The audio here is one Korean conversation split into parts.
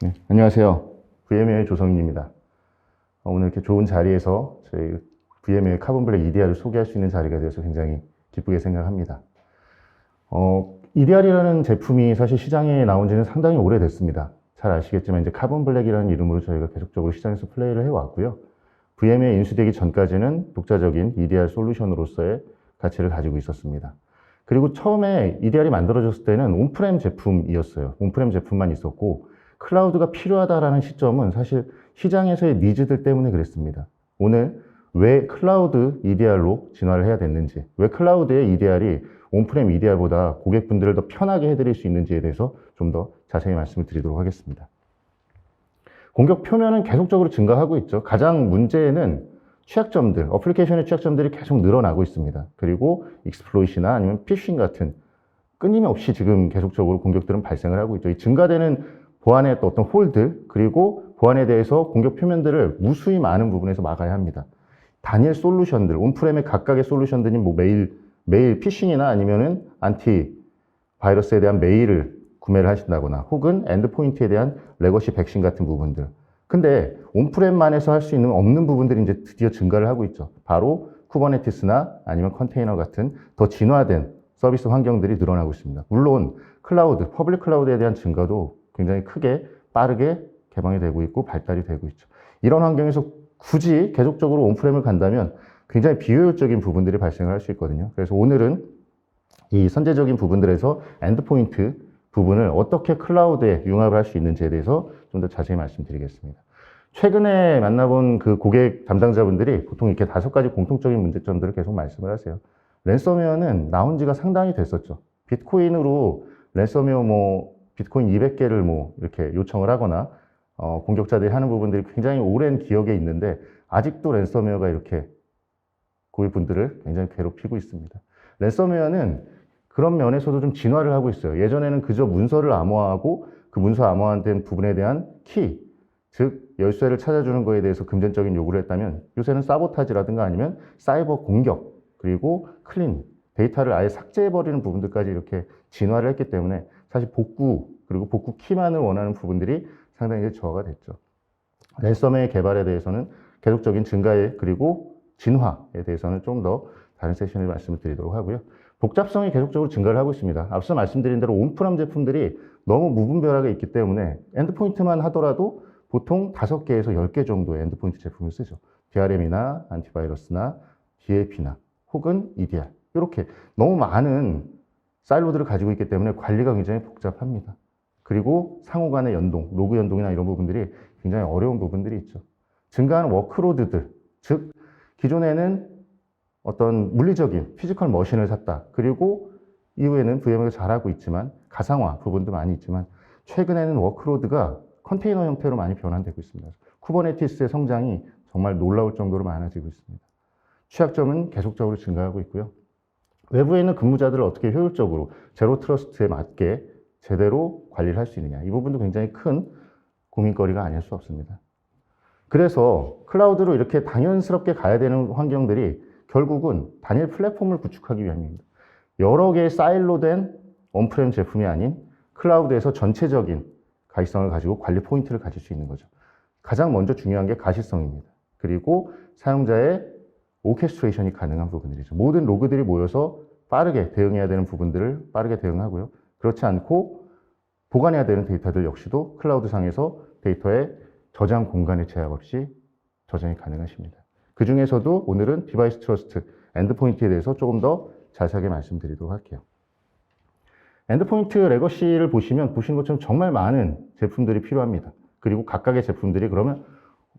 네, 안녕하세요. VM웨어의 조성인입니다. 오늘 이렇게 좋은 자리에서 저희 VM웨어 카본블랙 EDR을 소개할 수 있는 자리가 되어서 굉장히 기쁘게 생각합니다. EDR이라는 제품이 사실 시장에 나온 지는 상당히 오래됐습니다. 잘 아시겠지만 이제 카본블랙이라는 이름으로 저희가 계속적으로 시장에서 플레이를 해왔고요. VM웨어에 인수되기 전까지는 독자적인 EDR 솔루션으로서의 가치를 가지고 있었습니다. 그리고 처음에 EDR이 만들어졌을 때는 온프렘 제품이었어요. 온프렘 제품만 있었고 클라우드가 필요하다라는 시점은 사실 시장에서의 니즈들 때문에 그랬습니다. 오늘 왜 클라우드 EDR로 진화를 해야 됐는지, 왜 클라우드의 EDR이 온프렘 EDR보다 고객분들을 더 편하게 해드릴 수 있는지에 대해서 좀 더 자세히 말씀을 드리도록 하겠습니다. 공격 표면은 계속적으로 증가하고 있죠. 가장 문제는 취약점들, 어플리케이션의 취약점들이 계속 늘어나고 있습니다. 그리고 익스플로이트나 아니면 피싱 같은 끊임없이 지금 계속적으로 공격들은 발생을 하고 있죠. 이 증가되는 보안의 또 어떤 홀들, 그리고 보안에 대해서 공격 표면들을 무수히 많은 부분에서 막아야 합니다. 단일 솔루션들, 온프렘의 각각의 솔루션들이 뭐 매일 피싱이나 아니면은 안티 바이러스에 대한 메일을 구매를 하신다거나 혹은 엔드포인트에 대한 레거시 백신 같은 부분들. 근데 온프렘만에서 할 수 있는 없는 부분들이 이제 드디어 증가를 하고 있죠. 바로 쿠버네티스나 아니면 컨테이너 같은 더 진화된 서비스 환경들이 늘어나고 있습니다. 물론 클라우드, 퍼블릭 클라우드에 대한 증가도 굉장히 크게 빠르게 개방이 되고 있고 발달이 되고 있죠. 이런 환경에서 굳이 계속적으로 온프렘을 간다면 굉장히 비효율적인 부분들이 발생을 할 수 있거든요. 그래서 오늘은 이 선제적인 부분들에서 엔드포인트 부분을 어떻게 클라우드에 융합을 할 수 있는지에 대해서 좀 더 자세히 말씀드리겠습니다. 최근에 만나본 그 고객 담당자분들이 보통 이렇게 5가지 공통적인 문제점들을 계속 말씀을 하세요. 랜섬웨어는 나온 지가 상당히 됐었죠. 비트코인으로 랜섬웨어 비트코인 200개를 이렇게 요청을 하거나 공격자들이 하는 부분들이 굉장히 오랜 기억에 있는데 아직도 랜섬웨어가 이렇게 고객분들을 굉장히 괴롭히고 있습니다. 랜섬웨어는 그런 면에서도 좀 진화를 하고 있어요. 예전에는 그저 문서를 암호화하고 그 문서 암호화된 부분에 대한 키, 즉 열쇠를 찾아주는 거에 대해서 금전적인 요구를 했다면 요새는 사보타지라든가 아니면 사이버 공격, 그리고 클린, 데이터를 아예 삭제해버리는 부분들까지 이렇게 진화를 했기 때문에 사실 복구, 그리고 복구 키만을 원하는 부분들이 상당히 저하가 됐죠. 랜섬웨어 개발에 대해서는 계속적인 증가에 그리고 진화에 대해서는 좀 더 다른 세션에 말씀을 드리도록 하고요. 복잡성이 계속적으로 증가를 하고 있습니다. 앞서 말씀드린 대로 온프렘 제품들이 너무 무분별하게 있기 때문에 엔드포인트만 하더라도 보통 5개에서 10개 정도의 엔드포인트 제품을 쓰죠. DRM이나 안티바이러스나 DLP나 혹은 EDR 이렇게 너무 많은 사일로들을 가지고 있기 때문에 관리가 굉장히 복잡합니다. 그리고 상호 간의 연동, 로그 연동이나 이런 부분들이 굉장히 어려운 부분들이 있죠. 증가하는 워크로드들, 즉 기존에는 어떤 물리적인 피지컬 머신을 샀다. 그리고 이후에는 VM웨어가 잘하고 있지만 가상화 부분도 많이 있지만 최근에는 워크로드가 컨테이너 형태로 많이 변환되고 있습니다. 쿠버네티스의 성장이 정말 놀라울 정도로 많아지고 있습니다. 취약점은 계속적으로 증가하고 있고요. 외부에 있는 근무자들을 어떻게 효율적으로 제로 트러스트에 맞게 제대로 관리를 할 수 있느냐. 이 부분도 굉장히 큰 고민거리가 아닐 수 없습니다. 그래서 클라우드로 이렇게 당연스럽게 가야 되는 환경들이 결국은 단일 플랫폼을 구축하기 위함입니다. 여러 개의 사일로된 온프렘 제품이 아닌 클라우드에서 전체적인 가시성을 가지고 관리 포인트를 가질 수 있는 거죠. 가장 먼저 중요한 게 가시성입니다. 그리고 사용자의 오케스트레이션이 가능한 부분들이죠. 모든 로그들이 모여서 빠르게 대응해야 되는 부분들을 빠르게 대응하고요. 그렇지 않고 보관해야 되는 데이터들 역시도 클라우드 상에서 데이터의 저장 공간의 제약 없이 저장이 가능하십니다. 그 중에서도 오늘은 디바이스 트러스트, 엔드포인트에 대해서 조금 더 자세하게 말씀드리도록 할게요. 엔드포인트 레거시를 보시는 것처럼 정말 많은 제품들이 필요합니다. 그리고 각각의 제품들이 그러면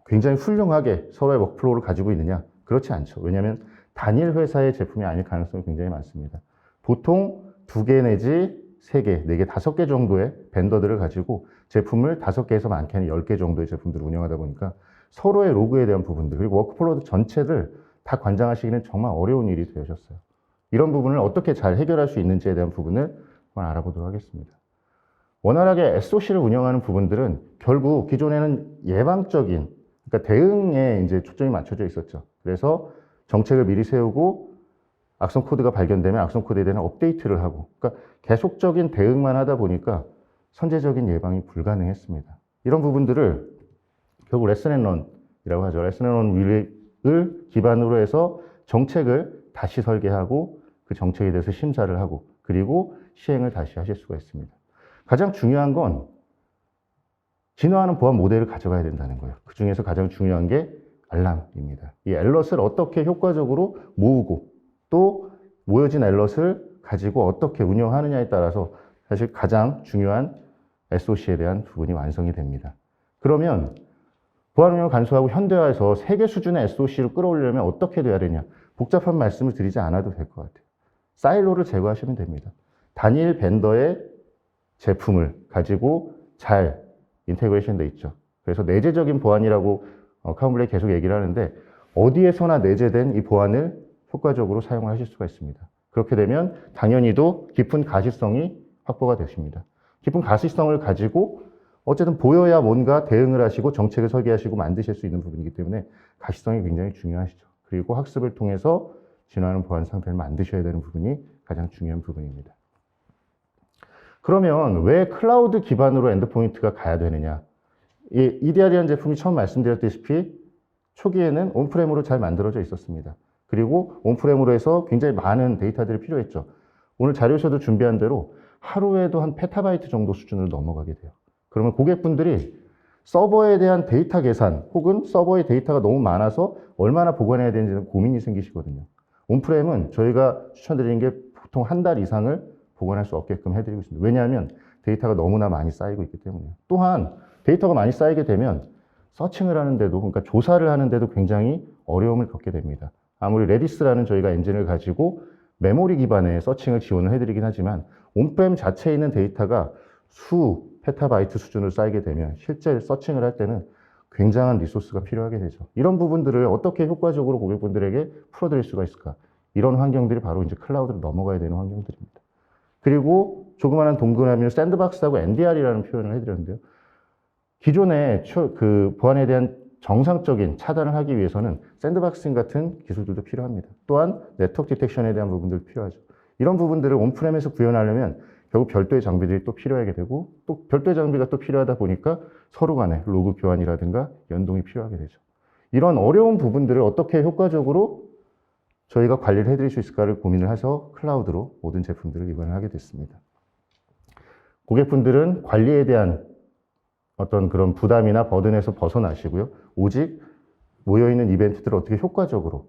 굉장히 훌륭하게 서로의 워크플로우를 가지고 있느냐? 그렇지 않죠. 왜냐하면 단일 회사의 제품이 아닐 가능성이 굉장히 많습니다. 보통 2개 내지 3개, 4개, 5개 정도의 벤더들을 가지고 제품을 5개에서 많게는 10개 정도의 제품들을 운영하다 보니까 서로의 로그에 대한 부분들, 그리고 워크플로우 전체를 다 관장하시기는 정말 어려운 일이 되셨어요. 이런 부분을 어떻게 잘 해결할 수 있는지에 대한 부분을 한번 알아보도록 하겠습니다. 원활하게 SOC를 운영하는 부분들은 결국 기존에는 예방적인, 그러니까 대응에 이제 초점이 맞춰져 있었죠. 그래서 정책을 미리 세우고 악성 코드가 발견되면 악성 코드에 대한 업데이트를 하고, 그러니까 계속적인 대응만 하다 보니까 선제적인 예방이 불가능했습니다. 이런 부분들을 결국 레슨 앤 런이라고 하죠. 레슨 앤 런을 기반으로 해서 정책을 다시 설계하고 그 정책에 대해서 심사를 하고 그리고 시행을 다시 하실 수가 있습니다. 가장 중요한 건 진화하는 보안 모델을 가져가야 된다는 거예요. 그 중에서 가장 중요한 게 알람입니다. 이 알럿을 어떻게 효과적으로 모으고 또 모여진 알럿을 가지고 어떻게 운영하느냐에 따라서 사실 가장 중요한 SOC에 대한 부분이 완성이 됩니다. 그러면 보안 운영을 간소화하고 현대화해서 세계 수준의 SOC를 끌어올리려면 어떻게 돼야 되냐? 복잡한 말씀을 드리지 않아도 될 것 같아요. 사일로를 제거하시면 됩니다. 단일 벤더의 제품을 가지고 잘 인테그레이션 돼 있죠. 그래서 내재적인 보안이라고 카본블랙이 계속 얘기를 하는데 어디에서나 내재된 이 보안을 효과적으로 사용을 하실 수가 있습니다. 그렇게 되면 당연히도 깊은 가시성이 확보가 되십니다. 깊은 가시성을 가지고 어쨌든 보여야 뭔가 대응을 하시고 정책을 설계하시고 만드실 수 있는 부분이기 때문에 가시성이 굉장히 중요하시죠. 그리고 학습을 통해서 진화하는 보안 상태를 만드셔야 되는 부분이 가장 중요한 부분입니다. 그러면 왜 클라우드 기반으로 엔드포인트가 가야 되느냐? 이 EDR이라는 제품이 처음 말씀드렸다시피 초기에는 온프렘으로 잘 만들어져 있었습니다. 그리고 온프렘으로 해서 굉장히 많은 데이터들이 필요했죠. 오늘 자료에서도 준비한 대로 하루에도 한 페타바이트 정도 수준으로 넘어가게 돼요. 그러면 고객분들이 서버에 대한 데이터 계산 혹은 서버의 데이터가 너무 많아서 얼마나 보관해야 되는지는 고민이 생기시거든요. 온프렘은 저희가 추천드리는 게 보통 한 달 이상을 보관할 수 없게끔 해드리고 있습니다. 왜냐하면 데이터가 너무나 많이 쌓이고 있기 때문에요. 또한 데이터가 많이 쌓이게 되면 서칭을 하는데도, 그러니까 조사를 하는데도 굉장히 어려움을 겪게 됩니다. 아무리 레디스라는 저희가 엔진을 가지고 메모리 기반의 서칭을 지원을 해드리긴 하지만 온프렘 자체에 있는 데이터가 수 페타바이트 수준으로 쌓이게 되면 실제 서칭을 할 때는 굉장한 리소스가 필요하게 되죠. 이런 부분들을 어떻게 효과적으로 고객분들에게 풀어드릴 수가 있을까? 이런 환경들이 바로 이제 클라우드로 넘어가야 되는 환경들입니다. 그리고 조그마한 동그라미로 샌드박스하고 NDR이라는 표현을 해드렸는데요. 기존의 그 보안에 대한 정상적인 차단을 하기 위해서는 샌드박싱 같은 기술들도 필요합니다. 또한 네트워크 디텍션에 대한 부분들도 필요하죠. 이런 부분들을 온프렘에서 구현하려면 결국 별도의 장비들이 또 필요하게 되고 또 별도의 장비가 또 필요하다 보니까 서로 간에 로그 교환이라든가 연동이 필요하게 되죠. 이런 어려운 부분들을 어떻게 효과적으로 저희가 관리를 해드릴 수 있을까를 고민을 해서 클라우드로 모든 제품들을 이번에 하게 됐습니다. 고객분들은 관리에 대한 어떤 그런 부담이나 버든에서 벗어나시고요. 오직 모여있는 이벤트들을 어떻게 효과적으로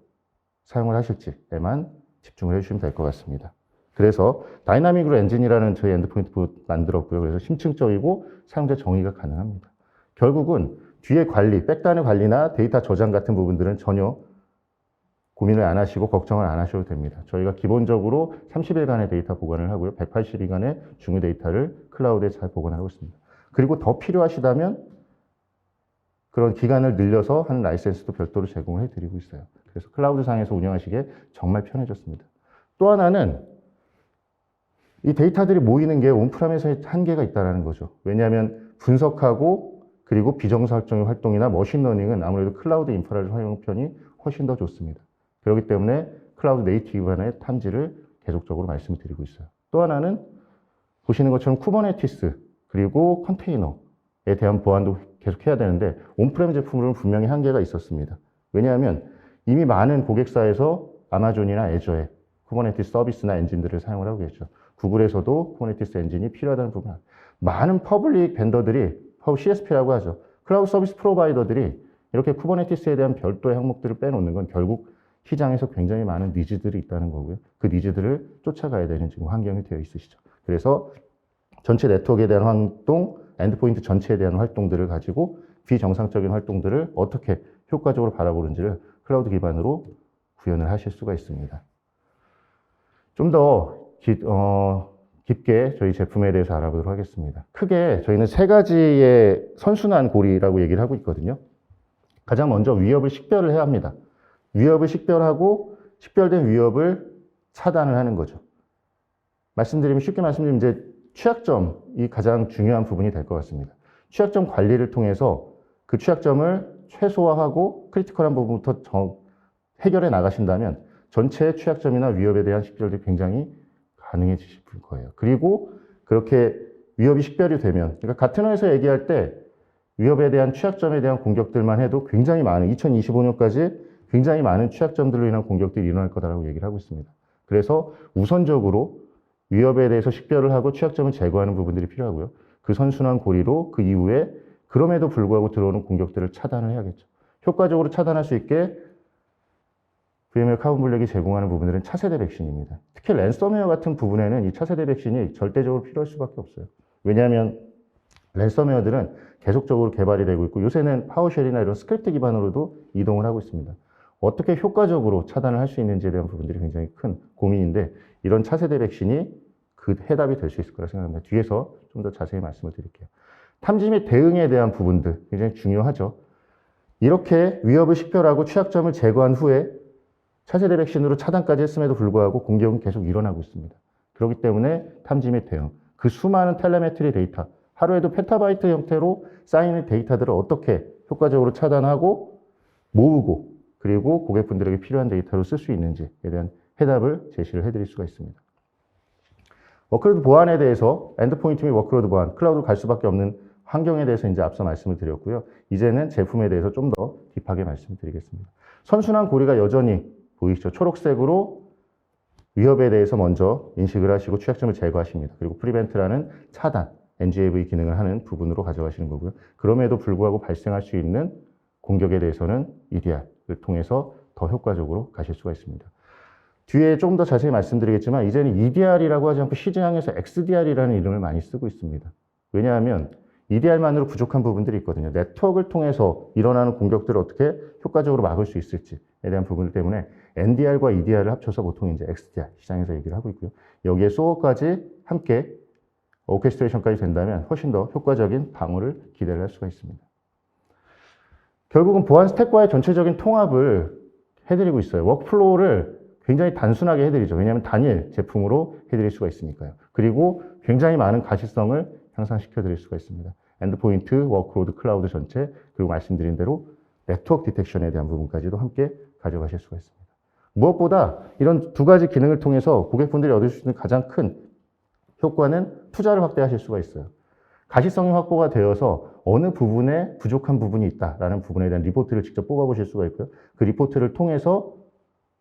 사용을 하실지에만 집중을 해주시면 될 것 같습니다. 그래서 다이나믹으로 엔진이라는 저희 엔드포인트 만들었고요. 그래서 심층적이고 사용자 정의가 가능합니다. 결국은 뒤에 관리, 백단의 관리나 데이터 저장 같은 부분들은 전혀 고민을 안 하시고 걱정을 안 하셔도 됩니다. 저희가 기본적으로 30일간의 데이터 보관을 하고요. 180일간의 중요 데이터를 클라우드에 잘 보관하고 있습니다. 그리고 더 필요하시다면 그런 기간을 늘려서 하는 라이센스도 별도로 제공을 해드리고 있어요. 그래서 클라우드 상에서 운영하시기에 정말 편해졌습니다. 또 하나는 이 데이터들이 모이는 게 온프렘에서의 한계가 있다는 거죠. 왜냐하면 분석하고 그리고 비정상적인 활동이나 머신러닝은 아무래도 클라우드 인프라를 사용 편이 훨씬 더 좋습니다. 그렇기 때문에 클라우드 네이티브 기반의 탐지를 계속적으로 말씀을 드리고 있어요. 또 하나는 보시는 것처럼 쿠버네티스 그리고 컨테이너에 대한 보안도 계속 해야 되는데 온프렘 제품으로는 분명히 한계가 있었습니다. 왜냐하면 이미 많은 고객사에서 아마존이나 애저에 쿠버네티스 서비스나 엔진들을 사용을 하고 계시죠. 구글에서도 쿠버네티스 엔진이 필요하다는 부분. 많은 퍼블릭 벤더들이 CSP라고 하죠. 클라우드 서비스 프로바이더들이 이렇게 쿠버네티스에 대한 별도의 항목들을 빼놓는 건 결국 시장에서 굉장히 많은 니즈들이 있다는 거고요. 그 니즈들을 쫓아가야 되는 지금 환경이 되어 있으시죠. 그래서 전체 네트워크에 대한 활동, 엔드포인트 전체에 대한 활동들을 가지고 비정상적인 활동들을 어떻게 효과적으로 바라보는지를 클라우드 기반으로 구현을 하실 수가 있습니다. 좀 더 깊게 저희 제품에 대해서 알아보도록 하겠습니다. 크게 저희는 세 가지의 선순환 고리라고 얘기를 하고 있거든요. 가장 먼저 위협을 식별을 해야 합니다. 위협을 식별하고 식별된 위협을 차단을 하는 거죠. 쉽게 말씀드리면 이제 취약점이 가장 중요한 부분이 될 것 같습니다. 취약점 관리를 통해서 그 취약점을 최소화하고 크리티컬한 부분부터 해결해 나가신다면 전체의 취약점이나 위협에 대한 식별이 굉장히 가능해지실 거예요. 그리고 그렇게 위협이 식별이 되면, 그러니까 가트너에서 얘기할 때 위협에 대한 취약점에 대한 공격들만 해도 굉장히 많은 2025년까지 굉장히 많은 취약점들로 인한 공격들이 일어날 거다라고 얘기를 하고 있습니다. 그래서 우선적으로 위협에 대해서 식별을 하고 취약점을 제거하는 부분들이 필요하고요. 그 선순환 고리로 그 이후에 그럼에도 불구하고 들어오는 공격들을 차단을 해야겠죠. 효과적으로 차단할 수 있게 VMware 카본 블랙이 제공하는 부분들은 차세대 백신입니다. 특히 랜섬웨어 같은 부분에는 이 차세대 백신이 절대적으로 필요할 수밖에 없어요. 왜냐하면 랜섬웨어들은 계속적으로 개발이 되고 있고 요새는 파워쉘이나 이런 스크립트 기반으로도 이동을 하고 있습니다. 어떻게 효과적으로 차단을 할 수 있는지에 대한 부분들이 굉장히 큰 고민인데 이런 차세대 백신이 그 해답이 될 수 있을 거라 생각합니다. 뒤에서 좀 더 자세히 말씀을 드릴게요. 탐지 및 대응에 대한 부분들 굉장히 중요하죠. 이렇게 위협을 식별하고 취약점을 제거한 후에 차세대 백신으로 차단까지 했음에도 불구하고 공격은 계속 일어나고 있습니다. 그렇기 때문에 탐지 및 대응, 그 수많은 텔레메트리 데이터, 하루에도 페타바이트 형태로 쌓이는 데이터들을 어떻게 효과적으로 차단하고 모으고 그리고 고객분들에게 필요한 데이터로 쓸 수 있는지에 대한 해답을 제시를 해드릴 수가 있습니다. 워크로드 보안에 대해서 엔드포인트 및 워크로드 보안, 클라우드로 갈 수밖에 없는 환경에 대해서 이제 앞서 말씀을 드렸고요. 이제는 제품에 대해서 좀 더 딥하게 말씀드리겠습니다. 선순환 고리가 여전히 보이시죠? 초록색으로 위협에 대해서 먼저 인식을 하시고 취약점을 제거하십니다. 그리고 프리벤트라는 차단, NGAV 기능을 하는 부분으로 가져가시는 거고요. 그럼에도 불구하고 발생할 수 있는 공격에 대해서는 EDR을 통해서 더 효과적으로 가실 수가 있습니다. 뒤에 조금 더 자세히 말씀드리겠지만 이제는 EDR이라고 하지 않고 시장에서 XDR이라는 이름을 많이 쓰고 있습니다. 왜냐하면 EDR만으로 부족한 부분들이 있거든요. 네트워크를 통해서 일어나는 공격들을 어떻게 효과적으로 막을 수 있을지에 대한 부분 때문에 NDR과 EDR을 합쳐서 보통 이제 XDR 시장에서 얘기를 하고 있고요. 여기에 소어까지 함께 오케스트레이션까지 된다면 훨씬 더 효과적인 방어를 기대를 할 수가 있습니다. 결국은 보안 스택과의 전체적인 통합을 해드리고 있어요. 워크플로우를 굉장히 단순하게 해드리죠. 왜냐하면 단일 제품으로 해드릴 수가 있으니까요. 그리고 굉장히 많은 가시성을 향상시켜 드릴 수가 있습니다. 엔드포인트, 워크로드, 클라우드 전체, 그리고 말씀드린 대로 네트워크 디텍션에 대한 부분까지도 함께 가져가실 수가 있습니다. 무엇보다 이런 두 가지 기능을 통해서 고객분들이 얻을 수 있는 가장 큰 효과는 투자를 확대하실 수가 있어요. 가시성이 확보가 되어서 어느 부분에 부족한 부분이 있다라는 부분에 대한 리포트를 직접 뽑아보실 수가 있고요. 그 리포트를 통해서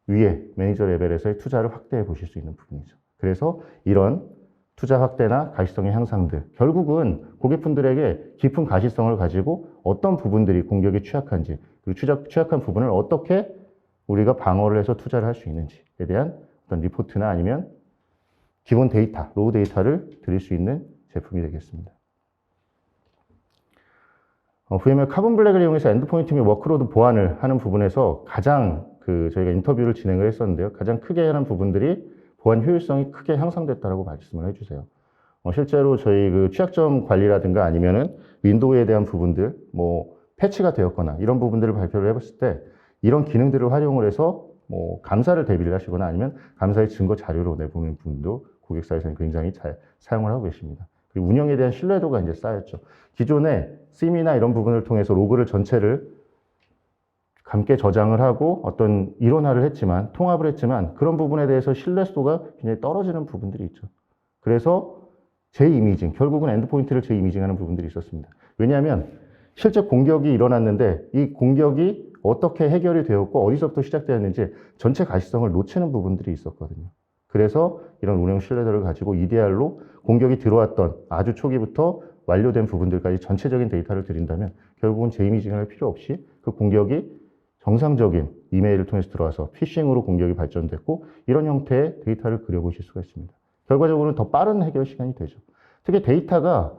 위에 매니저 레벨에서의 투자를 확대해 보실 수 있는 부분이죠. 그래서 이런 투자 확대나 가시성의 향상들, 결국은 고객분들에게 깊은 가시성을 가지고 어떤 부분들이 공격에 취약한지, 그리고 취약한 부분을 어떻게 우리가 방어를 해서 투자를 할 수 있는지에 대한 어떤 리포트나 아니면 기본 데이터, 로우 데이터를 드릴 수 있는 제품이 되겠습니다. VMware 카본 블랙을 이용해서 엔드포인트 및 워크로드 보안을 하는 부분에서 가장 저희가 인터뷰를 진행을 했었는데요. 가장 크게 하는 부분들이 보안 효율성이 크게 향상됐다라고 말씀을 해주세요. 실제로 저희 취약점 관리라든가 아니면은 윈도우에 대한 부분들, 패치가 되었거나 이런 부분들을 발표를 해봤을 때 이런 기능들을 활용을 해서 감사를 대비를 하시거나 아니면 감사의 증거 자료로 내보내는 부분도 고객사에서는 굉장히 잘 사용을 하고 계십니다. 그리고 운영에 대한 신뢰도가 이제 쌓였죠. 기존에 SIEM이나 이런 부분을 통해서 로그를 전체를 함께 저장을 하고 어떤 이론화를 했지만, 통합을 했지만 그런 부분에 대해서 신뢰도가 굉장히 떨어지는 부분들이 있죠. 그래서 재이미징, 결국은 엔드포인트를 재이미징하는 부분들이 있었습니다. 왜냐하면 실제 공격이 일어났는데 이 공격이 어떻게 해결이 되었고 어디서부터 시작되었는지 전체 가시성을 놓치는 부분들이 있었거든요. 그래서 이런 운영 신뢰도를 가지고 EDR로 공격이 들어왔던 아주 초기부터 완료된 부분들까지 전체적인 데이터를 드린다면 결국은 재이미징을 할 필요 없이 그 공격이 정상적인 이메일을 통해서 들어와서 피싱으로 공격이 발전됐고 이런 형태의 데이터를 그려보실 수가 있습니다. 결과적으로는 더 빠른 해결 시간이 되죠. 특히 데이터가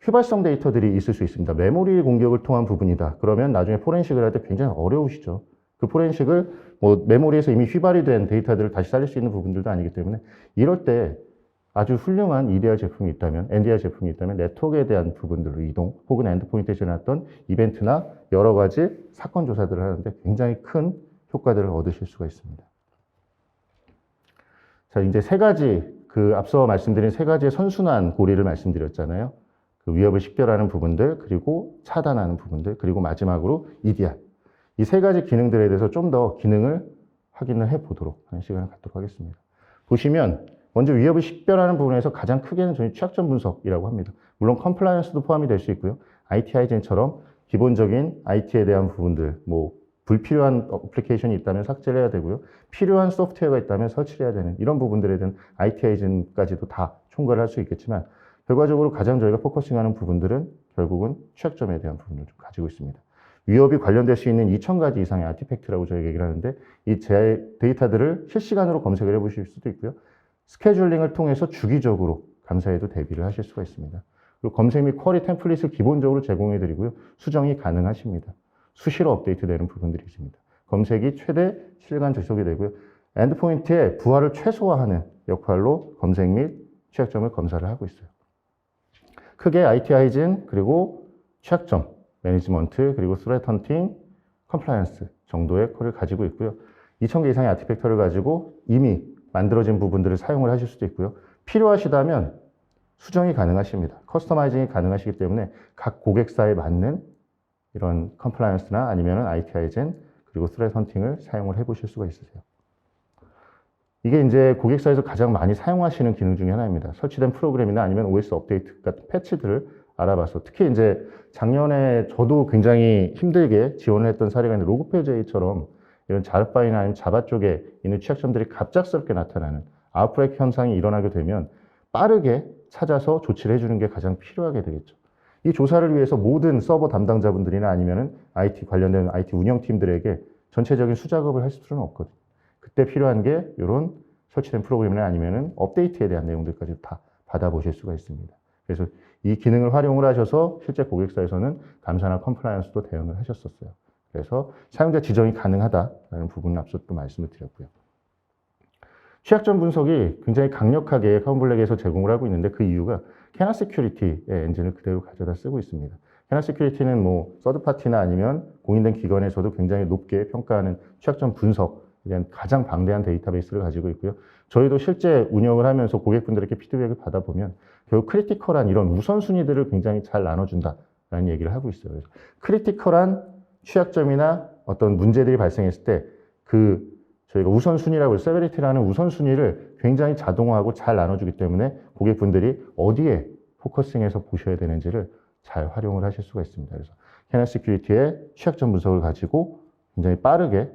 휘발성 데이터들이 있을 수 있습니다. 메모리 공격을 통한 부분이다. 그러면 나중에 포렌식을 할 때 굉장히 어려우시죠. 그 포렌식을 메모리에서 이미 휘발이 된 데이터들을 다시 살릴 수 있는 부분들도 아니기 때문에 이럴 때 아주 훌륭한 EDR 제품이 있다면, NDR 제품이 있다면 네트워크에 대한 부분들로 이동 혹은 엔드포인트에 지났던 이벤트나 여러 가지 사건 조사들을 하는데 굉장히 큰 효과들을 얻으실 수가 있습니다. 자, 이제 세 가지, 앞서 말씀드린 세 가지의 선순환 고리를 말씀드렸잖아요. 그 위협을 식별하는 부분들, 그리고 차단하는 부분들, 그리고 마지막으로 EDR. 이 세 가지 기능들에 대해서 좀 더 기능을 확인을 해 보도록 하는 시간을 갖도록 하겠습니다. 보시면 먼저 위협을 식별하는 부분에서 가장 크게는 저희 취약점 분석이라고 합니다. 물론 컴플라이언스도 포함이 될 수 있고요. IT 하이젠처럼 기본적인 IT에 대한 부분들, 뭐 불필요한 어플리케이션이 있다면 삭제를 해야 되고요. 필요한 소프트웨어가 있다면 설치를 해야 되는 이런 부분들에 대한 IT 하이젠까지도 다 총괄을 할 수 있겠지만 결과적으로 가장 저희가 포커싱하는 부분들은 결국은 취약점에 대한 부분을 좀 가지고 있습니다. 위협이 관련될 수 있는 2,000가지 이상의 아티팩트라고 저희가 얘기를 하는데 이 데이터들을 실시간으로 검색을 해보실 수도 있고요. 스케줄링을 통해서 주기적으로 감사에도 대비를 하실 수가 있습니다. 그리고 검색 및 쿼리 템플릿을 기본적으로 제공해 드리고요. 수정이 가능하십니다. 수시로 업데이트되는 부분들이 있습니다. 검색이 최대 실시간 지속이 되고요. 엔드포인트의 부하를 최소화하는 역할로 검색 및 취약점을 검사를 하고 있어요. 크게 IT 하이진 그리고 취약점 매니지먼트 그리고 스레트 헌팅 컴플라이언스 정도의 콜을 가지고 있고요. 2,000개 이상의 아티팩터를 가지고 이미 만들어진 부분들을 사용을 하실 수도 있고요. 필요하시다면 수정이 가능하십니다. 커스터마이징이 가능하시기 때문에 각 고객사에 맞는 이런 컴플라이언스나 아니면 IT 하이젠 그리고 스레트 헌팅을 사용을 해보실 수가 있으세요. 이게 이제 고객사에서 가장 많이 사용하시는 기능 중에 하나입니다. 설치된 프로그램이나 아니면 OS 업데이트 같은 패치들을 알아봐서 특히 이제 작년에 저도 굉장히 힘들게 지원을 했던 사례가 있는 로그페이지처럼 이런 자르파이나 아니면 자바 쪽에 있는 취약점들이 갑작스럽게 나타나는 아웃브레이크 현상이 일어나게 되면 빠르게 찾아서 조치를 해주는 게 가장 필요하게 되겠죠. 이 조사를 위해서 모든 서버 담당자분들이나 아니면은 IT 관련된 IT 운영팀들에게 전체적인 수작업을 할 수는 없거든요. 그때 필요한 게 이런 설치된 프로그램이나 아니면은 업데이트에 대한 내용들까지 다 받아보실 수가 있습니다. 그래서 이 기능을 활용을 하셔서 실제 고객사에서는 감사나 컴플라이언스도 대응을 하셨었어요. 그래서 사용자 지정이 가능하다라는 부분을 앞서 또 말씀을 드렸고요. 취약점 분석이 굉장히 강력하게 카본블랙에서 제공을 하고 있는데 그 이유가 캐나 시큐리티의 엔진을 그대로 가져다 쓰고 있습니다. 캐나 시큐리티는 뭐 서드파티나 아니면 공인된 기관에서도 굉장히 높게 평가하는 취약점 분석에 대한 가장 방대한 데이터베이스를 가지고 있고요. 저희도 실제 운영을 하면서 고객분들에게 피드백을 받아보면 결국 크리티컬한 이런 우선순위들을 굉장히 잘 나눠준다라는 얘기를 하고 있어요. 그래서 크리티컬한 취약점이나 어떤 문제들이 발생했을 때 저희가 우선순위라고 해서 세베리티라는 우선순위를 굉장히 자동화하고 잘 나눠주기 때문에 고객분들이 어디에 포커싱해서 보셔야 되는지를 잘 활용을 하실 수가 있습니다. 그래서 캐나 시큐리티의 취약점 분석을 가지고 굉장히 빠르게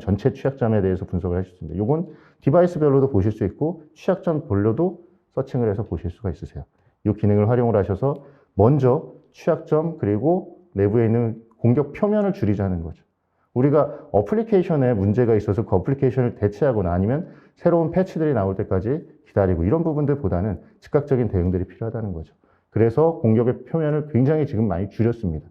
전체 취약점에 대해서 분석을 하실 수 있습니다. 이건 디바이스별로도 보실 수 있고 취약점별로도 서칭을 해서 보실 수가 있으세요. 이 기능을 활용을 하셔서 먼저 취약점 그리고 내부에 있는 공격 표면을 줄이자는 거죠. 우리가 어플리케이션에 문제가 있어서 그 어플리케이션을 대체하거나 아니면 새로운 패치들이 나올 때까지 기다리고 이런 부분들보다는 즉각적인 대응들이 필요하다는 거죠. 그래서 공격의 표면을 굉장히 지금 많이 줄였습니다.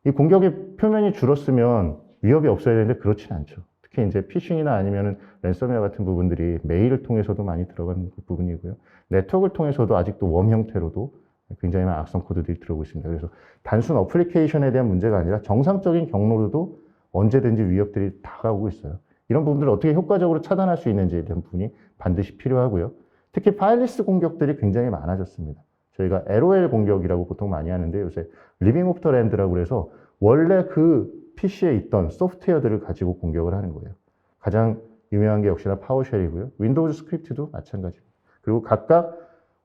이 공격의 표면이 줄었으면 위협이 없어야 되는데 그렇진 않죠. 특히 이제 피싱이나 아니면은 랜섬웨어 같은 부분들이 메일을 통해서도 많이 들어가는 부분이고요. 네트워크를 통해서도 아직도 웜 형태로도 굉장히 많은 악성 코드들이 들어오고 있습니다. 그래서 단순 어플리케이션에 대한 문제가 아니라 정상적인 경로로도 언제든지 위협들이 다가오고 있어요. 이런 부분들을 어떻게 효과적으로 차단할 수 있는지에 대한 부분이 반드시 필요하고요. 특히 파일리스 공격들이 굉장히 많아졌습니다. 저희가 LOL 공격이라고 보통 많이 하는데 요새 리빙 오프 더 랜드라고 그래서 원래 그 PC에 있던 소프트웨어들을 가지고 공격을 하는 거예요. 가장 유명한 게 역시나 파워쉘이고요. 윈도우즈 스크립트도 마찬가지입니다. 그리고 각각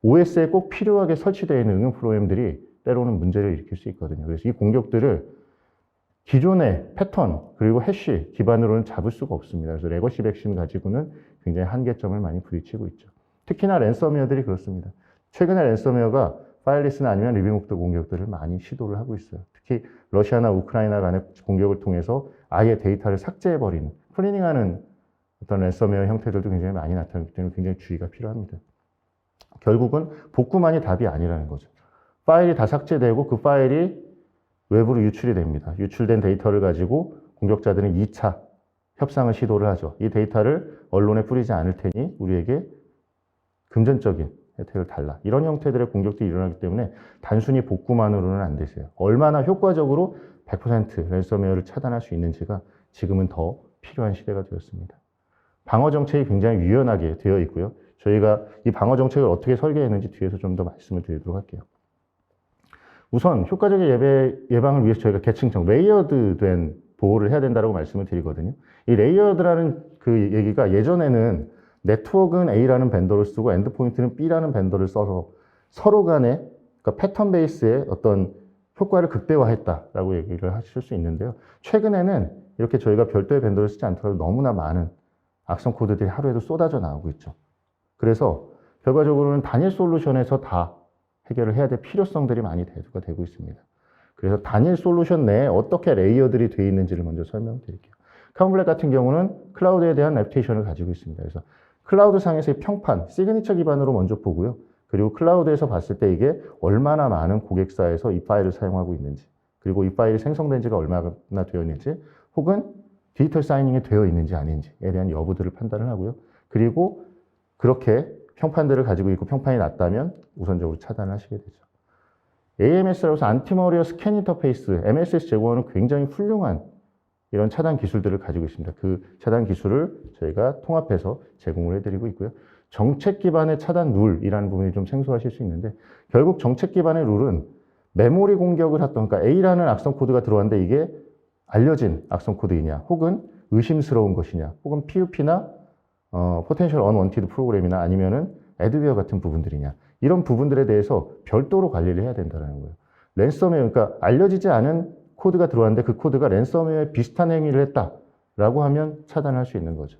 OS에 꼭 필요하게 설치되어 있는 응용 프로그램들이 때로는 문제를 일으킬 수 있거든요. 그래서 이 공격들을 기존의 패턴 그리고 해시 기반으로는 잡을 수가 없습니다. 그래서 레거시 백신 가지고는 굉장히 한계점을 많이 부딪히고 있죠. 특히나 랜섬웨어들이 그렇습니다. 최근에 랜섬웨어가 파일리스나 아니면 리빙 오프 더 공격들을 많이 시도를 하고 있어요. 특히 러시아나 우크라이나 간의 공격을 통해서 아예 데이터를 삭제해버리는, 클리닝하는 어떤 랜섬웨어 형태들도 굉장히 많이 나타나기 때문에 굉장히 주의가 필요합니다. 결국은 복구만이 답이 아니라는 거죠. 파일이 다 삭제되고 그 파일이 외부로 유출이 됩니다. 유출된 데이터를 가지고 공격자들은 2차 협상을 시도를 하죠. 이 데이터를 언론에 뿌리지 않을 테니 우리에게 금전적인 혜택을 달라. 이런 형태들의 공격들이 일어나기 때문에 단순히 복구만으로는 안 되세요. 얼마나 효과적으로 100% 랜섬웨어를 차단할 수 있는지가 지금은 더 필요한 시대가 되었습니다. 방어 정책이 굉장히 유연하게 되어 있고요. 저희가 이 방어 정책을 어떻게 설계했는지 뒤에서 좀 더 말씀을 드리도록 할게요. 우선 효과적인 예방을 위해서 저희가 계층적, 레이어드된 보호를 해야 된다고 말씀을 드리거든요. 이 레이어드라는 그 얘기가 예전에는 네트워크는 A라는 벤더를 쓰고 엔드포인트는 B라는 벤더를 써서 서로 간에 그러니까 패턴 베이스의 어떤 효과를 극대화했다라고 얘기를 하실 수 있는데요. 최근에는 이렇게 저희가 별도의 밴더를 쓰지 않더라도 너무나 많은 악성 코드들이 하루에도 쏟아져 나오고 있죠. 그래서 결과적으로는 단일 솔루션에서 다 해결을 해야 될 필요성들이 많이 대두가 되고 있습니다. 그래서 단일 솔루션 내에 어떻게 레이어들이 되어 있는지를 먼저 설명드릴게요. 카본블랙 같은 경우는 클라우드에 대한 레퓨테이션을 가지고 있습니다. 그래서 클라우드 상에서의 평판, 시그니처 기반으로 먼저 보고요. 그리고 클라우드에서 봤을 때 이게 얼마나 많은 고객사에서 이 파일을 사용하고 있는지, 그리고 이 파일이 생성된 지가 얼마나 되어 있는지, 혹은 디지털 사이닝이 되어 있는지 아닌지에 대한 여부들을 판단을 하고요. 그리고 그렇게 평판들을 가지고 있고 평판이 낮다면 우선적으로 차단을 하시게 되죠. AMS라고 해서 안티머리어 스캔 인터페이스, MSS 제공하는 굉장히 훌륭한 이런 차단 기술들을 가지고 있습니다. 그 차단 기술을 저희가 통합해서 제공을 해드리고 있고요. 정책 기반의 차단 룰이라는 부분이 좀 생소하실 수 있는데, 결국 정책 기반의 룰은 메모리 공격을 했던, 그러니까 A라는 악성 코드가 들어왔는데 이게 알려진 악성 코드이냐, 혹은 의심스러운 것이냐, 혹은 PUP나 Potential Unwanted 프로그램이나 아니면은 애드웨어 같은 부분들이냐, 이런 부분들에 대해서 별도로 관리를 해야 된다는 거예요. 랜섬웨어, 그러니까 알려지지 않은 코드가 들어왔는데 그 코드가 랜섬웨어에 비슷한 행위를 했다라고 하면 차단할 수 있는 거죠.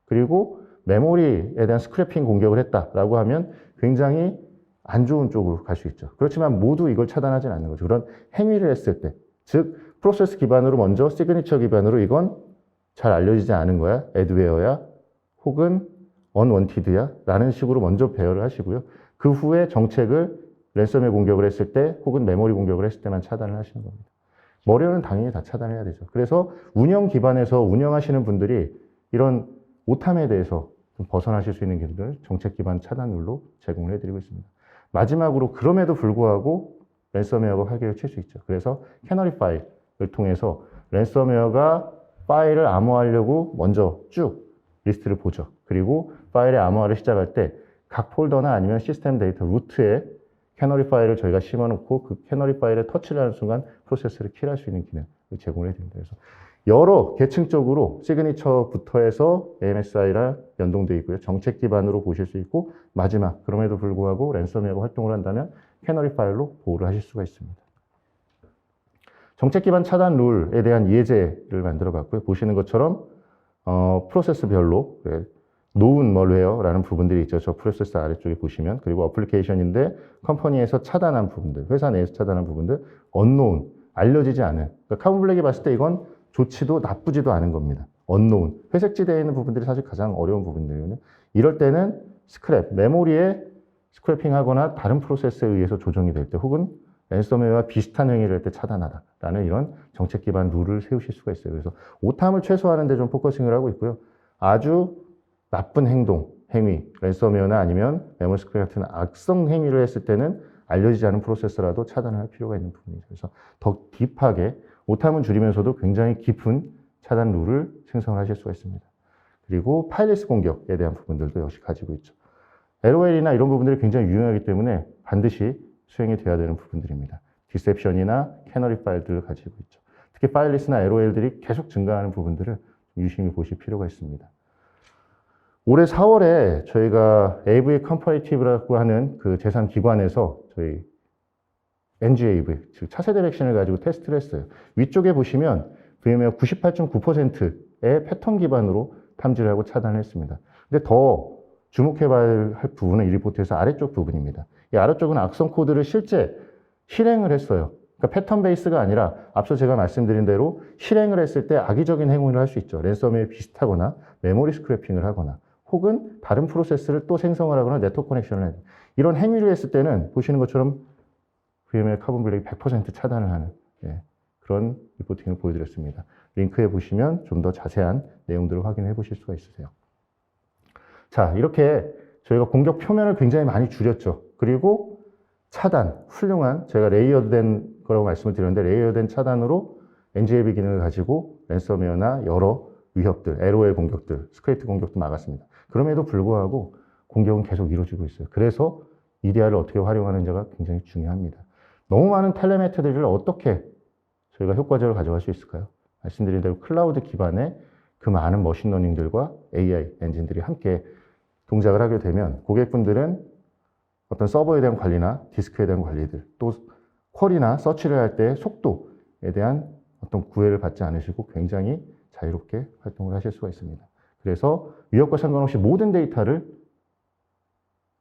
그리고 메모리에 대한 스크래핑 공격을 했다라고 하면 굉장히 안 좋은 쪽으로 갈 수 있죠. 그렇지만 모두 이걸 차단하지는 않는 거죠. 그런 행위를 했을 때, 즉 프로세스 기반으로 먼저 시그니처 기반으로 이건 잘 알려지지 않은 거야, 애드웨어야, 혹은 언원티드야 라는 식으로 먼저 배열을 하시고요. 그 후에 정책을 랜섬웨어 공격을 했을 때 혹은 메모리 공격을 했을 때만 차단을 하시는 겁니다. 머리는 당연히 다 차단해야 되죠. 그래서 운영 기반에서 운영하시는 분들이 이런 오탐에 대해서 좀 벗어나실 수 있는 길들 정책 기반 차단율로 제공을 해드리고 있습니다. 마지막으로 그럼에도 불구하고 랜섬웨어가 활개를 칠 수 있죠. 그래서 캐너리 파일을 통해서 랜섬웨어가 파일을 암호화하려고 먼저 쭉 리스트를 보죠. 그리고 파일의 암호화를 시작할 때 각 폴더나 아니면 시스템 데이터 루트에 캐너리 파일을 저희가 심어놓고 그 캐너리 파일에 터치를 하는 순간 프로세스를 킬할 수 있는 기능을 제공을 해드립니다. 그래서 여러 계층적으로 시그니처부터 해서 AMSI랑 연동되어 있고요. 정책 기반으로 보실 수 있고, 마지막 그럼에도 불구하고 랜섬웨어가 활동을 한다면 캐너리 파일로 보호를 하실 수가 있습니다. 정책 기반 차단 룰에 대한 예제를 만들어 봤고요. 보시는 것처럼 프로세스별로 known malware라는 부분들이 있죠. 저 프로세스 아래쪽에 보시면. 그리고 어플리케이션인데 컴퍼니에서 차단한 부분들, 회사 내에서 차단한 부분들, unknown, 알려지지 않은. 그러니까 카본블랙이 봤을 때 이건 좋지도 나쁘지도 않은 겁니다. unknown, 회색지대에 있는 부분들이 사실 가장 어려운 부분들이거든요. 이럴 때는 스크랩, 메모리에 스크래핑하거나 다른 프로세스에 의해서 조정이 될 때, 혹은 랜섬웨어와 비슷한 행위를 할 때 차단하다라는 이런 정책 기반 룰을 세우실 수가 있어요. 그래서 오탐을 최소화하는 데 좀 포커싱을 하고 있고요. 아주 나쁜 행동, 행위, 랜섬웨어나 아니면 메모리 스크랩 같은 악성 행위를 했을 때는 알려지지 않은 프로세스라도 차단을 할 필요가 있는 부분이죠. 그래서 더 딥하게 오탐은 줄이면서도 굉장히 깊은 차단 룰을 생성을 하실 수가 있습니다. 그리고 파일리스 공격에 대한 부분들도 역시 가지고 있죠. LOL이나 이런 부분들이 굉장히 유용하기 때문에 반드시 수행이 돼야 되는 부분들입니다. 디셉션이나 캐너리 파일들을 가지고 있죠. 특히 파일리스나 LOL들이 계속 증가하는 부분들을 유심히 보실 필요가 있습니다. 올해 4월에 저희가 AV 컴퍼레이티브라고 하는 그 재산 기관에서 저희 NGAV, 즉 차세대 백신을 가지고 테스트를 했어요. 위쪽에 보시면 VM웨어 98.9%의 패턴 기반으로 탐지를 하고 차단을 했습니다. 근데 더 주목해봐야 할 부분은 이 리포트에서 아래쪽 부분입니다. 이 아래쪽은 악성 코드를 실제 실행을 했어요. 그러니까 패턴 베이스가 아니라 앞서 제가 말씀드린 대로 실행을 했을 때 악의적인 행위를 할 수 있죠. 랜섬웨어 비슷하거나 메모리 스크래핑을 하거나 혹은 다른 프로세스를 또 생성을 하거나 네트워크 커넥션을 해요. 이런 행위를 했을 때는 보시는 것처럼 VMware 카본블랙이 100% 차단을 하는 그런 리포팅을 보여드렸습니다. 링크에 보시면 좀 더 자세한 내용들을 확인해 보실 수가 있으세요. 자, 이렇게 저희가 공격 표면을 굉장히 많이 줄였죠. 그리고 차단, 훌륭한, 제가 레이어드된 거라고 말씀을 드렸는데 레이어드된 차단으로 NGAV 기능을 가지고 랜섬웨어나 여러 위협들, LOL 공격들, 스크립트 공격도 막았습니다. 그럼에도 불구하고 공격은 계속 이루어지고 있어요. 그래서 EDR을 어떻게 활용하는지가 굉장히 중요합니다. 너무 많은 텔레메트리를 어떻게 저희가 효과적으로 가져갈 수 있을까요? 말씀드린 대로 클라우드 기반의 그 많은 머신러닝들과 AI 엔진들이 함께 동작을 하게 되면 고객분들은 어떤 서버에 대한 관리나 디스크에 대한 관리들, 또 쿼리나 서치를 할 때 속도에 대한 어떤 구애를 받지 않으시고 굉장히 자유롭게 활동을 하실 수가 있습니다. 그래서 위협과 상관없이 모든 데이터를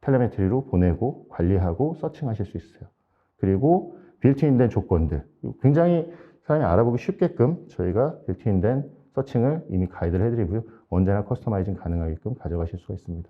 텔레메트리로 보내고 관리하고 서칭하실 수 있어요. 그리고 빌트인된 조건들, 굉장히 사람이 알아보기 쉽게끔 저희가 빌트인된 서칭을 이미 가이드를 해드리고요. 언제나 커스터마이징 가능하게끔 가져가실 수가 있습니다.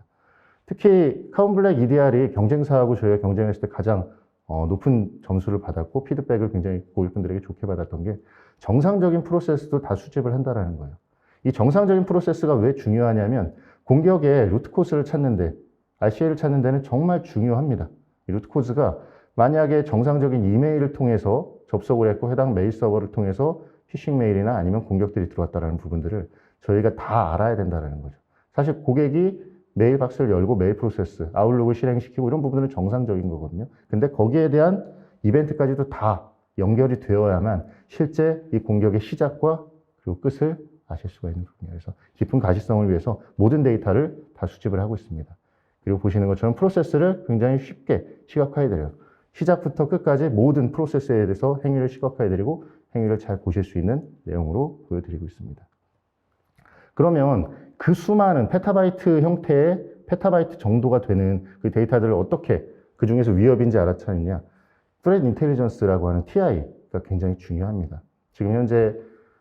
특히 카본 블랙 EDR이 경쟁사하고 저희가 경쟁했을 때 가장 높은 점수를 받았고 피드백을 굉장히 고객분들에게 좋게 받았던 게 정상적인 프로세스도 다 수집을 한다는 거예요. 이 정상적인 프로세스가 왜 중요하냐면 공격의 루트 코스를 찾는데 RCA를 찾는 데는 정말 중요합니다. 이 루트 코스가 만약에 정상적인 이메일을 통해서 접속을 했고 해당 메일 서버를 통해서 피싱 메일이나 아니면 공격들이 들어왔다는 부분들을 저희가 다 알아야 된다는 거죠. 사실 고객이 메일 박스를 열고 메일 프로세스, 아웃룩을 실행시키고 이런 부분들은 정상적인 거거든요. 근데 거기에 대한 이벤트까지도 다 연결이 되어야만 실제 이 공격의 시작과 그리고 끝을 아실 수가 있는 부분이에요. 그래서 깊은 가시성을 위해서 모든 데이터를 다 수집을 하고 있습니다. 그리고 보시는 것처럼 프로세스를 굉장히 쉽게 시각화해드려요. 시작부터 끝까지 모든 프로세스에 대해서 행위를 시각화해드리고 행위를 잘 보실 수 있는 내용으로 보여드리고 있습니다. 그러면 그 수많은 페타바이트 형태의 페타바이트 정도가 되는 그 데이터들을 어떻게 그 중에서 위협인지 알아차리냐. Threat Intelligence라고 하는 TI가 굉장히 중요합니다. 지금 현재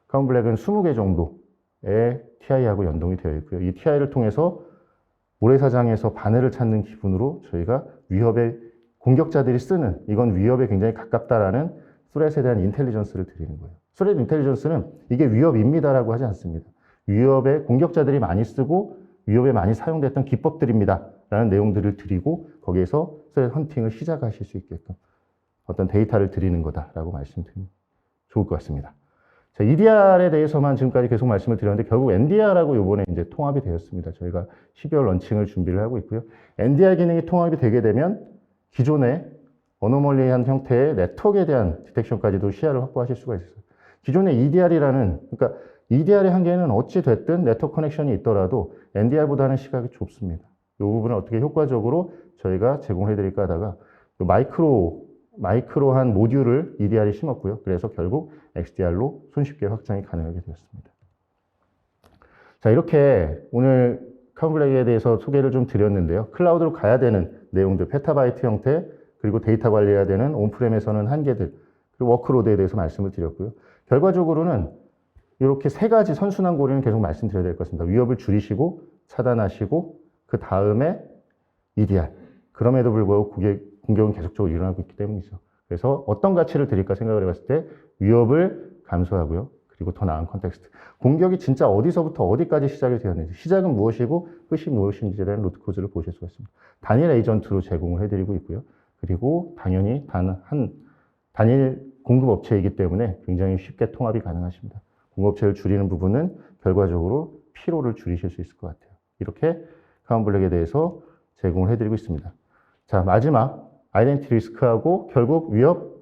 카본 블랙은 20개 정도의 TI하고 연동이 되어 있고요. 이 TI를 통해서 모래사장에서 바늘을 찾는 기분으로 저희가 위협의 공격자들이 쓰는 이건 위협에 굉장히 가깝다라는 threat에 대한 인텔리전스를 드리는 거예요. threat intelligence는 이게 위협입니다라고 하지 않습니다. 위협에 공격자들이 많이 쓰고 위협에 많이 사용됐던 기법들입니다. 라는 내용들을 드리고 거기에서 threat 헌팅을 시작하실 수 있게끔 어떤 데이터를 드리는 거다라고 말씀드리면 좋을 것 같습니다. 자, EDR에 대해서만 지금까지 계속 말씀을 드렸는데 결국 NDR하고 이번에 이제 통합이 되었습니다. 저희가 12월 런칭을 준비를 하고 있고요. NDR 기능이 통합이 되게 되면 기존의 어노멀리한 형태의 네트워크에 대한 디텍션까지도 시야를 확보하실 수가 있어요. 기존의 EDR이라는, 그러니까 EDR의 한계는 어찌 됐든 네트워크 커넥션이 있더라도 NDR보다는 시각이 좁습니다. 이 부분을 어떻게 효과적으로 저희가 제공해 드릴까 하다가 마이크로한 모듈을 EDR에 심었고요. 그래서 결국 XDR로 손쉽게 확장이 가능하게 되었습니다. 자, 이렇게 오늘 카본 블랙에 대해서 소개를 좀 드렸는데요. 클라우드로 가야 되는 내용들, 페타바이트 형태, 그리고 데이터 관리해야 되는 온프렘에서는 한계들, 그리고 워크로드에 대해서 말씀을 드렸고요. 결과적으로는 이렇게 세 가지 선순환 고리는 계속 말씀드려야 될 것 같습니다. 위협을 줄이시고, 차단하시고, 그 다음에 EDR. 그럼에도 불구하고 공격은 계속적으로 일어나고 있기 때문이죠. 그래서 어떤 가치를 드릴까 생각을 해봤을 때 위협을 감소하고요. 그리고 더 나은 컨텍스트. 공격이 진짜 어디서부터 어디까지 시작이 되었는지, 시작은 무엇이고 끝이 무엇인지에 대한 루트 코즈를 보실 수가 있습니다. 단일 에이전트로 제공을 해드리고 있고요. 그리고 당연히 단일 공급업체이기 때문에 굉장히 쉽게 통합이 가능하십니다. 공급업체를 줄이는 부분은 결과적으로 피로를 줄이실 수 있을 것 같아요. 이렇게 카본 블랙에 대해서 제공을 해드리고 있습니다. 자, 마지막 아이덴티티 리스크하고 결국 위협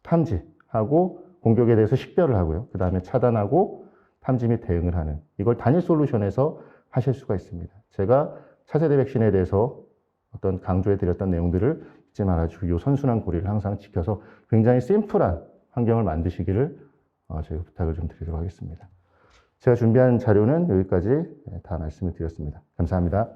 탐지하고 공격에 대해서 식별을 하고요. 그 다음에 차단하고 탐지 및 대응을 하는 이걸 단일 솔루션에서 하실 수가 있습니다. 제가 차세대 백신에 대해서 어떤 강조해 드렸던 내용들을 잊지 말아주고 이 선순환 고리를 항상 지켜서 굉장히 심플한 환경을 만드시기를 저희가 부탁을 좀 드리도록 하겠습니다. 제가 준비한 자료는 여기까지 다 말씀을 드렸습니다. 감사합니다.